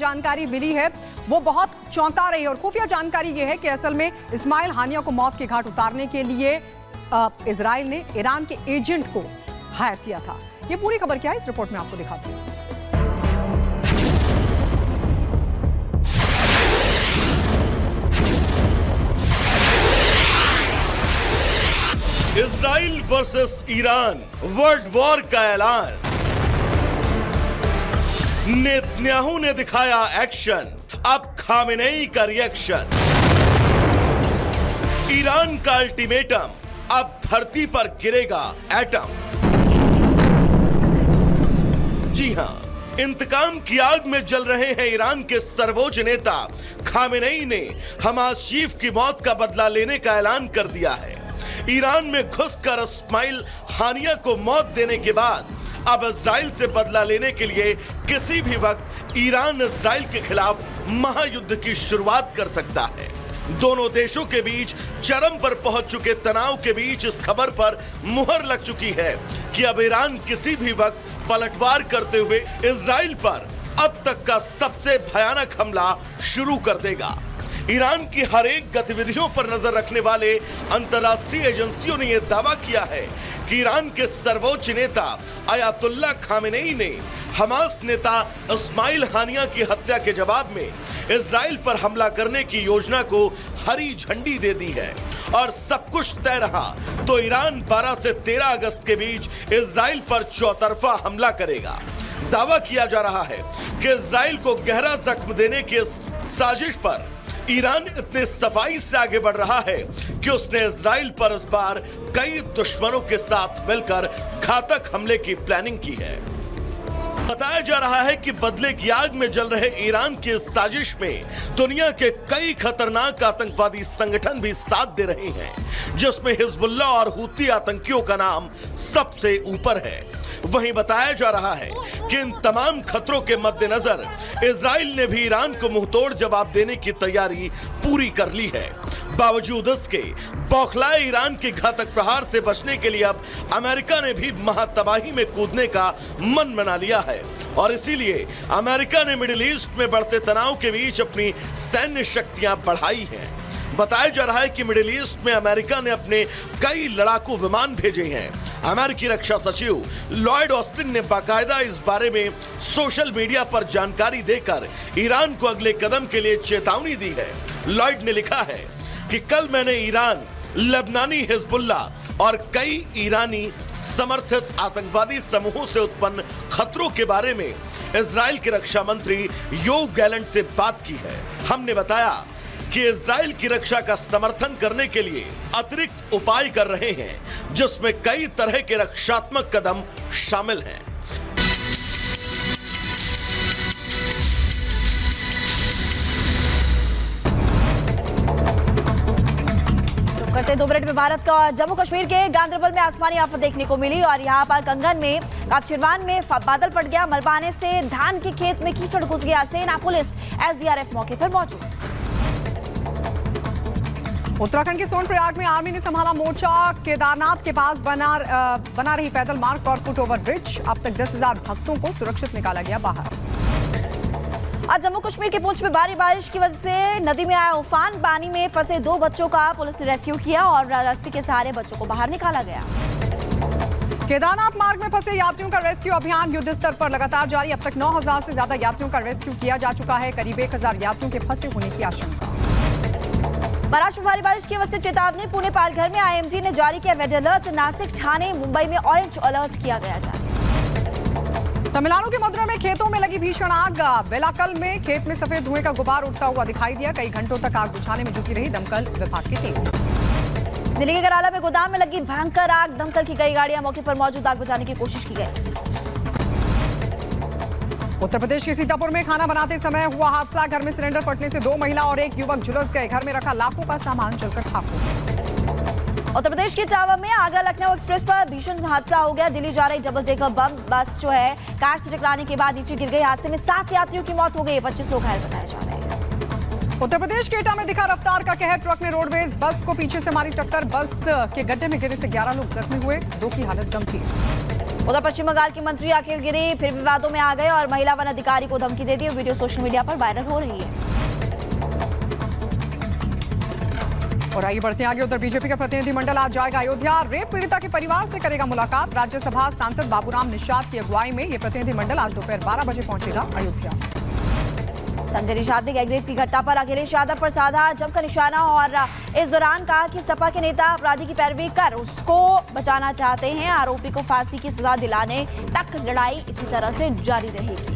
जानकारी मिली है वो बहुत चौंका रही है। और खुफिया जानकारी ये है कि असल में इस्माइल हानिया को मौत के घाट उतारने के लिए इजराइल ने ईरान के एजेंट को हायर किया था। ये पूरी खबर क्या है इस रिपोर्ट में आपको दिखाती हूँ। Israel versus Iran world war का ऐलान। नेतन्याहू ने दिखाया एक्शन, अब खामेनेई का रिएक्शन। ईरान का अल्टीमेटम, अब धरती पर गिरेगा एटम। जी हां, इंतकाम की आग में जल रहे हैं ईरान के सर्वोच्च नेता खामेनेई ने हमास चीफ की मौत का बदला लेने का ऐलान कर दिया है। ईरान में घुसकर इस्माइल हानिया को मौत देने के बाद अब इजराइल से बदला लेने के लिए किसी भी वक्त ईरान इजराइल के खिलाफ महायुद्ध की शुरुआत कर सकता है। दोनों देशों के बीच चरम पर पहुंच चुके तनाव के बीच इस खबर पर मुहर लग चुकी है कि अब ईरान किसी भी वक्त पलटवार करते हुए इजराइल पर अब तक का सबसे भयानक हमला शुरू कर देगा। ईरान की हर एक गतिविधियों पर नजर रखने वाले अंतर्राष्ट्रीय एजेंसियों ने यह दावा किया है कि ईरान के सर्वोच्च नेता अयातुल्ला खामेनेई ने हमास नेता इस्माइल हानिया की हत्या के जवाब में इजराइल पर हमला करने की योजना को हरी झंडी दे दी है। और सब कुछ तय रहा तो ईरान 12 से 13 अगस्त के बीच इजराइल पर चौतरफा हमला करेगा। दावा किया जा रहा है कि इजराइल को गहरा जख्म देने की इस साजिश पर ईरान इतने सफाई से आगे बढ़ रहा है कि उसने इजराइल पर इस बार कई दुश्मनों के साथ मिलकर घातक हमले की प्लानिंग की है। बताया जा रहा है कि बदले की आग में जल रहे ईरान की इस साजिश में दुनिया के कई खतरनाक आतंकवादी संगठन भी साथ दे रहे हैं, जिसमें हिजबुल्लाह और हूती आतंकियों का नाम सबसे ऊपर है। वहीं बताया जा रहा है कि इन तमाम खतरों के मद्देनजर इजराइल ने भी ईरान को मुंहतोड़ जवाब देने की तैयारी पूरी कर ली है। बावजूद इसके बौखलाए ईरान के घातक प्रहार से बचने के लिए अब अमेरिका ने भी महातबाही में कूदने का मन बना लिया है। और इसीलिए अमेरिका ने मिडिल ईस्ट में बढ़ते तनाव के बीच अपनी सैन्य शक्तियां बढ़ाई हैं। बताया जा रहा है कि मिडिल ईस्ट में अमेरिका ने अपने कई लड़ाकू विमान भेजे हैं। अमेरिकी रक्षा सचिव लॉयड ऑस्टिन ने बाकायदा इस बारे में सोशल मीडिया पर जानकारी देकर ईरान को अगले कदम के लिए चेतावनी दी है। लॉयड ने लिखा है कि कल मैंने ईरान, लेबनानी हिजबुल्लाह और कई ईरानी समर्थित आतंकवादी समूहों से उत्पन्न खतरों के बारे में इजराइल के रक्षा मंत्री योव गैलेंट से बात की है। हमने बताया कि इजराइल की रक्षा का समर्थन करने के लिए अतिरिक्त उपाय कर रहे हैं, जिसमें कई तरह के रक्षात्मक कदम शामिल हैं। तो करते 2 मिनट में भारत का जम्मू कश्मीर के गांदरबल में आसमानी आफत देखने को मिली और यहाँ पर कंगन में कापचिरवान में बादल फट गया। मलबा आने से धान के खेत में कीचड़ घुस गया। सेना, पुलिस, एसडीआरएफ मौके पर मौजूद। उत्तराखंड के सोनप्रयाग में आर्मी ने संभाला मोर्चा। केदारनाथ के पास बना रही पैदल मार्ग और फुट ओवर ब्रिज। अब तक 10,000 भक्तों को सुरक्षित निकाला गया बाहर। आज जम्मू कश्मीर के पुंछ में भारी बारिश की वजह से नदी में आया उफान। पानी में फंसे 2 बच्चों का पुलिस ने रेस्क्यू किया और रस्सी के सहारे बच्चों को बाहर निकाला गया। केदारनाथ मार्ग में फंसे यात्रियों का रेस्क्यू अभियान युद्ध स्तर पर लगातार जारी। अब तक 9,000 से ज्यादा यात्रियों का रेस्क्यू किया जा चुका है। करीब 1,000 यात्रियों के फंसे होने की आशंका। महाराष्ट्र में भारी बारिश की वजह से चेतावनी। पुणे पालघर में आईएमडी ने जारी किया रेड अलर्ट। नासिक, ठाणे, मुंबई में ऑरेंज अलर्ट किया गया जारी। तमिलनाडु के मदुरै में खेतों में लगी भीषण आग। बेलाकल में खेत में सफेद धुएं का गुबार उठता हुआ दिखाई दिया। कई घंटों तक आग बुझाने में जुटी रही दमकल विभाग की टीम। दिल्ली के कराला में गोदाम में लगी भयंकर आग। दमकल की कई गाड़ियां मौके पर मौजूद आग बुझाने की कोशिश की गई। उत्तर प्रदेश के सीतापुर में खाना बनाते समय हुआ हादसा। घर में सिलेंडर फटने से 2 महिला और 1 युवक झुलस गए। घर में रखा लाखों का सामान जलकर खाक हो गया। उत्तर प्रदेश के इटावा में आगरा लखनऊ एक्सप्रेस पर भीषण हादसा हो गया। दिल्ली जा रही डबल डेकर बस जो है कार से टकराने के बाद नीचे गिर गई। हादसे में 7 यात्रियों की मौत हो गई। 25 लोग घायल बताए जा रहे हैं। उत्तर प्रदेश के एटा में दिखा रफ्तार का कहर। ट्रक ने रोडवेज बस को पीछे से मारी टक्कर। बस के गड्ढे में गिरने से 11 लोग जख्मी हुए। 2 की हालत गंभीर। उधर पश्चिम बंगाल के मंत्री अखिल गिरी फिर विवादों में आ गए और महिला वन अधिकारी को धमकी दे दी। वीडियो सोशल मीडिया पर वायरल हो रही है। और आइए बढ़ते हैं आगे। उधर बीजेपी का प्रतिनिधिमंडल आज जाएगा अयोध्या। रेप पीड़िता के परिवार से करेगा मुलाकात। राज्यसभा सांसद बाबूराम निषाद की अगुवाई में यह प्रतिनिधिमंडल आज दोपहर 12 बजे पहुंचेगा अयोध्या। संजय निषाद ने गैंगरेप की घटना पर अखिलेश यादव पर साधा जमकर निशाना और इस दौरान कहा कि सपा के नेता अपराधी की पैरवी कर उसको बचाना चाहते हैं। आरोपी को फांसी की सजा दिलाने तक लड़ाई इसी तरह से जारी रहेगी।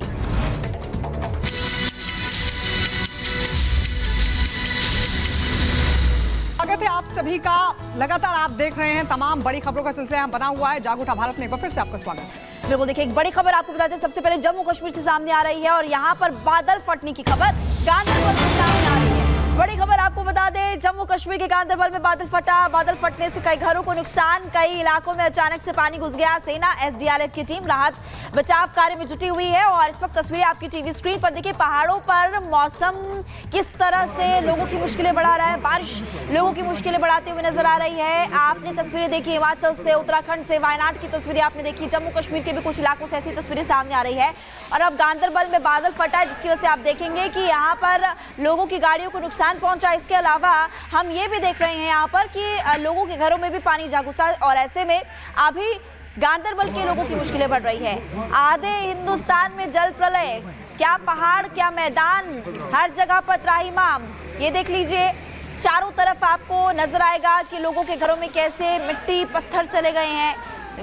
स्वागत है आप सभी का। लगातार आप देख रहे हैं तमाम बड़ी खबरों का सिलसिला बना हुआ है। जाग उठा भारत में एक बार फिर से आपका स्वागत है। बिल्कुल, देखिए एक बड़ी खबर आपको बताते हैं। सबसे पहले जम्मू कश्मीर से सामने आ रही है और यहाँ पर बादल फटने की खबर गांदरबल से सामने आ रही है। बड़ी खबर आपको बता दें, जम्मू कश्मीर के गांदरबल में बादल फटा। बादल फटने से कई घरों को नुकसान, कई इलाकों में अचानक से पानी घुस गया। सेना एसडीआरएफ की टीम राहत बचाव कार्य में जुटी हुई है और इस वक्त तस्वीरें आपकी टीवी स्क्रीन पर देखिए। पहाड़ों पर मौसम किस तरह से लोगों की मुश्किलें बढ़ा रहा है। बारिश लोगों की मुश्किलें बढ़ाते हुए नजर आ रही है। आपने तस्वीरें देखी हिमाचल से, उत्तराखंड से, वायनाड की तस्वीरें आपने देखी। जम्मू कश्मीर के भी कुछ इलाकों से ऐसी तस्वीरें सामने आ रही है और अब गांदरबल में बादल फटा है, जिसकी वजह से आप देखेंगे कि यहाँ पर लोगों की गाड़ियों को नुकसान पहुंचा। इसके अलावा हम ये भी देख रहे हैं यहाँ पर कि लोगों के घरों में भी पानी जा घुसा और ऐसे में अभी गांदरबल के लोगों की मुश्किलें बढ़ रही है। आधे हिंदुस्तान में जल प्रलय, क्या पहाड़ क्या मैदान, हर जगह पर त्राहिमाम। ये देख लीजिए, चारों तरफ आपको नजर आएगा कि लोगों के घरों में कैसे मिट्टी पत्थर चले गए हैं,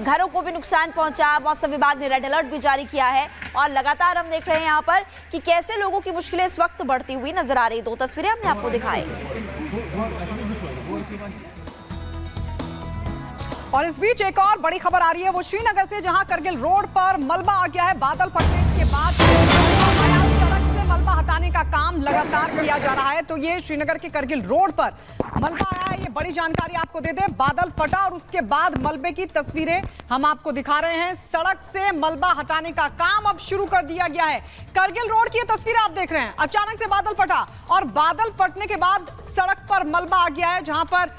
घरों को भी नुकसान पहुंचा। मौसम विभाग ने रेड अलर्ट भी जारी किया है और लगातार हम देख रहे हैं यहाँ पर कि कैसे लोगों की मुश्किलें इस वक्त बढ़ती हुई नजर आ रही। दो तस्वीरें हमने आपको दिखाई। और इस बीच एक और बड़ी खबर आ रही है, वो श्रीनगर से, जहां करगिल रोड पर मलबा आ गया है। बादल फटने के बाद सड़क से मलबा हटाने का काम लगातार किया जा रहा है। तो ये श्रीनगर के करगिल रोड पर मलबा आया है, ये बड़ी जानकारी आपको दे दें। बादल फटा और उसके बाद मलबे की तस्वीरें हम आपको दिखा रहे हैं। सड़क से मलबा हटाने का काम अब शुरू कर दिया गया है। करगिल रोड की ये तस्वीरें आप देख रहे हैं। अचानक से बादल फटा और बादल फटने के बाद सड़क पर मलबा आ गया है, जहां पर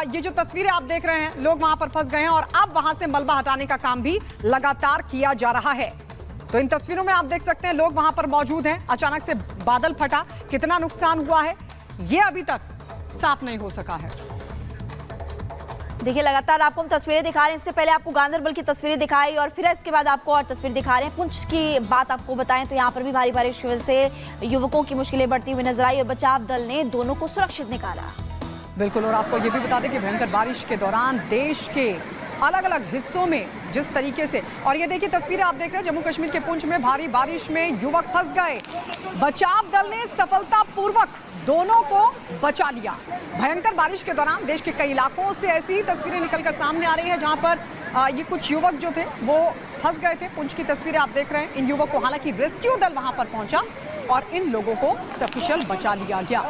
ये जो तस्वीरें आप देख रहे हैं, लोग वहां पर फंस गए हैं और अब वहां से मलबा हटाने का काम भी लगातार किया जा रहा है। तो इन तस्वीरों में आप देख सकते हैं लोग वहां पर मौजूद हैं। अचानक से बादल फटा, कितना नुकसान हुआ है ये अभी तक साफ नहीं हो सका है। देखिए लगातार आपको हम तस्वीरें दिखा रहे हैं। इससे पहले आपको गांदरबल की तस्वीरें दिखाई और फिर इसके बाद आपको और तस्वीर दिखा रहे हैं। पुंछ की बात आपको बताएं तो यहाँ पर भी भारी बारिश की वजह से युवकों की मुश्किलें बढ़ती हुई नजर आई और बचाव दल ने दोनों को सुरक्षित निकाला। बिल्कुल, और आपको ये भी बता दें कि भयंकर बारिश के दौरान देश के अलग अलग हिस्सों में जिस तरीके से, और ये देखिए तस्वीरें आप देख रहे हैं, जम्मू कश्मीर के पुंछ में भारी बारिश में युवक फंस गए। बचाव दल ने सफलतापूर्वक दोनों को बचा लिया। भयंकर बारिश के दौरान देश के कई इलाकों से ऐसी तस्वीरें निकलकर सामने आ रही हैं, जहां पर ये कुछ युवक जो थे वो फंस गए थे। पुंछ की तस्वीरें आप देख रहे हैं। इन युवक को हालांकि रेस्क्यू दल वहां पर पहुंचा और इन लोगों को सकुशल बचा लिया गया।